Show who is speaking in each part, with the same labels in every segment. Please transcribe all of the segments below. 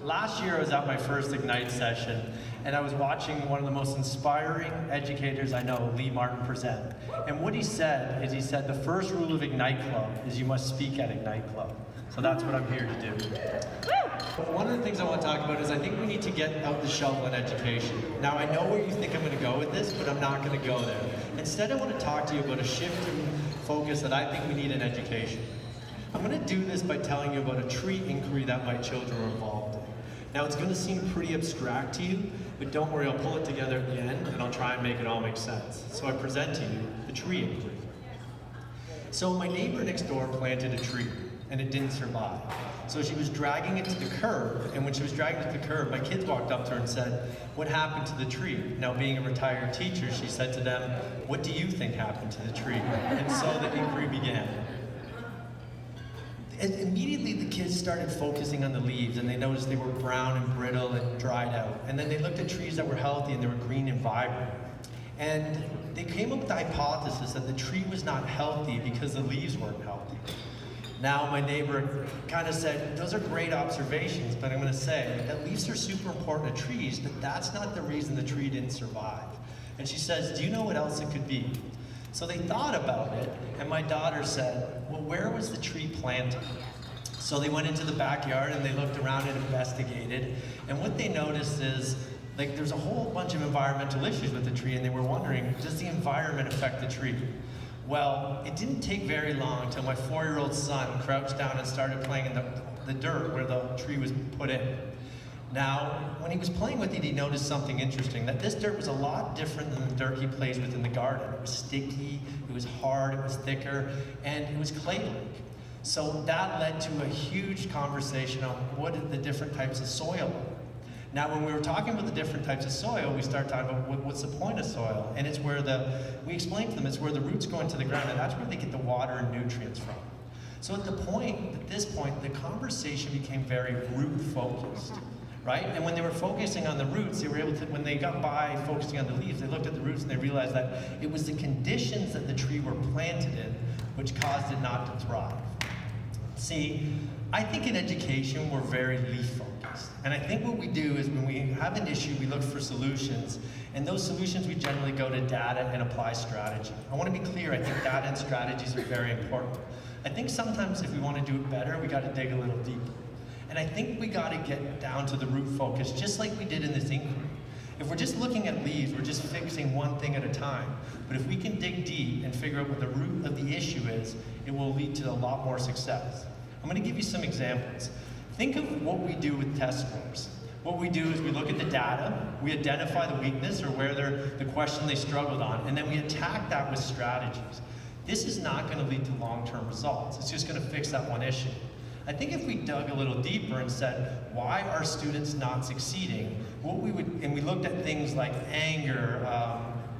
Speaker 1: Last year I was at my first Ignite session, and I was watching one of the most inspiring educators I know, Lee Martin, present. And what he said is, he said the first rule of Ignite Club is you must speak at Ignite Club. So that's what I'm here to do. One of the things I want to talk about is I think we need to get out the shovel in education. Now I know where you think I'm going to go with this, but I'm not going to go there. Instead I want to talk to you about a shift in focus that I think we need in education. I'm going to do this by telling you about a tree inquiry that my children were involved in. Now it's going to seem pretty abstract to you, but don't worry, I'll pull it together at the end and I'll try and make it all make sense. So I present to you the tree inquiry. So my neighbor next door planted a tree and it didn't survive. So she was dragging it to the curb, and when she was dragging it to the curb, my kids walked up to her and said, "What happened to the tree?" Now being a retired teacher, she said to them, "What do you think happened to the tree?" And so the inquiry began. And immediately the kids started focusing on the leaves, and they noticed they were brown and brittle and dried out. And then they looked at trees that were healthy and they were green and vibrant. And they came up with the hypothesis that the tree was not healthy because the leaves weren't healthy. Now my neighbor kind of said, "Those are great observations, but I'm going to say that leaves are super important to trees, but that's not the reason the tree didn't survive." And she says, "Do you know what else it could be?" So they thought about it, and my daughter said, "Well, where was the tree planted?" So they went into the backyard and they looked around and investigated, and what they noticed is, like, there's a whole bunch of environmental issues with the tree, and they were wondering, does the environment affect the tree? Well, it didn't take very long until my 4-year-old son crouched down and started playing in the dirt where the tree was put in. Now, when he was playing with it, he noticed something interesting, that this dirt was a lot different than the dirt he plays with in the garden. It was sticky, it was hard, it was thicker, and it was clay-like. So that led to a huge conversation on what are the different types of soil are. Now, when we were talking about the different types of soil, we started talking about what's the point of soil, and it's where we explained to them, it's where the roots go into the ground, and that's where they get the water and nutrients from. So at this point, the conversation became very root-focused, right? And when they were focusing on the roots, they were able to, when they got by focusing on the leaves, they looked at the roots and they realized that it was the conditions that the tree were planted in which caused it not to thrive. See, I think in education, we're very leaf-focused. And I think what we do is when we have an issue, we look for solutions. And those solutions, we generally go to data and apply strategy. I want to be clear, I think data and strategies are very important. I think sometimes if we want to do it better, we got to dig a little deeper. And I think we got to get down to the root focus, just like we did in this inquiry. If we're just looking at leaves, we're just fixing one thing at a time. But if we can dig deep and figure out what the root of the issue is, it will lead to a lot more success. I'm going to give you some examples. Think of what we do with test scores. What we do is we look at the data, we identify the weakness or where the question they struggled on, and then we attack that with strategies. This is not going to lead to long-term results. It's just going to fix that one issue. I think if we dug a little deeper and said, why are students not succeeding? And we looked at things like anger,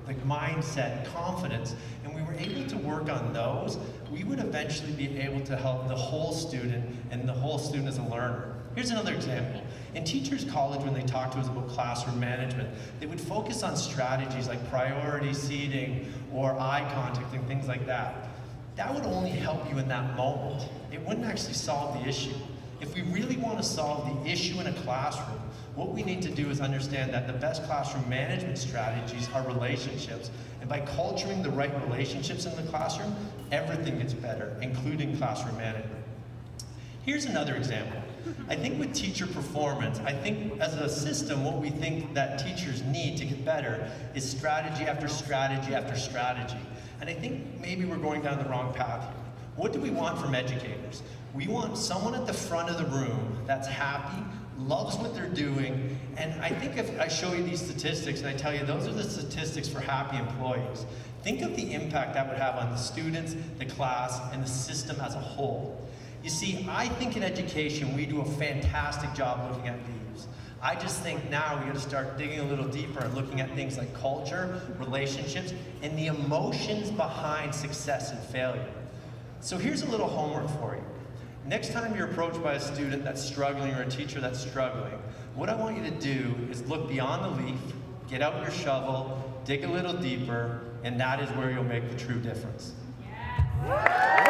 Speaker 1: like mindset, confidence, and we were able to work on those, we would eventually be able to help the whole student and the whole student as a learner. Here's another example. In Teachers College, when they talked to us about classroom management, they would focus on strategies like priority seating or eye contact and things like that. That would only help you in that moment. It wouldn't actually solve the issue. If we really want to solve the issue in a classroom, what we need to do is understand that the best classroom management strategies are relationships. And by culturing the right relationships in the classroom, everything gets better, including classroom management. Here's another example. I think with teacher performance, I think as a system, what we think that teachers need to get better is strategy after strategy after strategy. And I think maybe we're going down the wrong path here. What do we want from educators? We want someone at the front of the room that's happy, loves what they're doing, and I think if I show you these statistics and I tell you those are the statistics for happy employees, think of the impact that would have on the students, the class, and the system as a whole. You see, I think in education we do a fantastic job looking at leaves. I just think now we got to start digging a little deeper and looking at things like culture, relationships, and the emotions behind success and failure. So here's a little homework for you. Next time you're approached by a student that's struggling or a teacher that's struggling, what I want you to do is look beyond the leaf, get out your shovel, dig a little deeper, and that is where you'll make the true difference. Yeah.